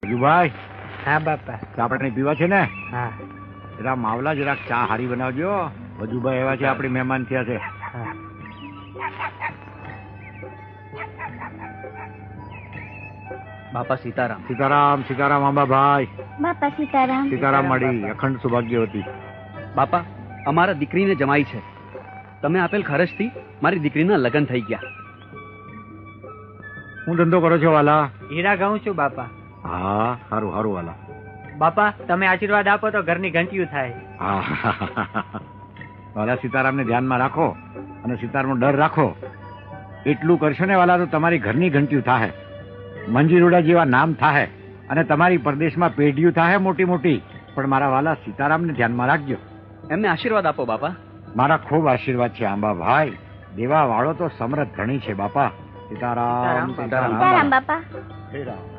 રાજુભાઈ, હા બાપા. ચા પાણી પીવા છે ને? હા જરા માવલા જરાક ચા હારી બનાવજો. વજુભાઈ એવા છે, આપણી મહેમાન થયા છે. હા. બાપા સીતારામ. સીતારામ સીતારામ આંબાભાઈ. બાપા સીતારામ. સીતારામ મળી અખંડ સૌભાગ્યવતી. બાપા, અમારા દીકરીને જમાઈ છે. તમે આપેલ ખર્ચથી મારી દીકરીના લગ્ન થઈ ગયા. હું ધંધો કરો છો વાલા? હીરા ગાઉં છું બાપા. હા, સારું સારું વાલા. બાપા તમે આશીર્વાદ આપો તો ઘરની ઘંટીયું થાય. હા વાલા, સીતારામને ધ્યાનમાં રાખો અને સીતારામનો ડર રાખો. એટલું કરશો ને વાલા તો તમારી ઘરની ઘંટીયું થાહે, મંજીરોડા જેવા નામ થાહે અને તમારી પરદેશમાં પેઢીયું થાહે મોટી મોટી. પણ મારા વાલા સીતારામને ધ્યાનમાં રાખજો. એમને આશીર્વાદ આપો બાપા. મારા ખૂબ આશીર્વાદ છે આંબાભાઈ. દેવા વાળો તો સમૃદ્ધ ધણી છે બાપા. સીતારામ સીતારામ, સીતારામ બાપા. શ્રી રામ.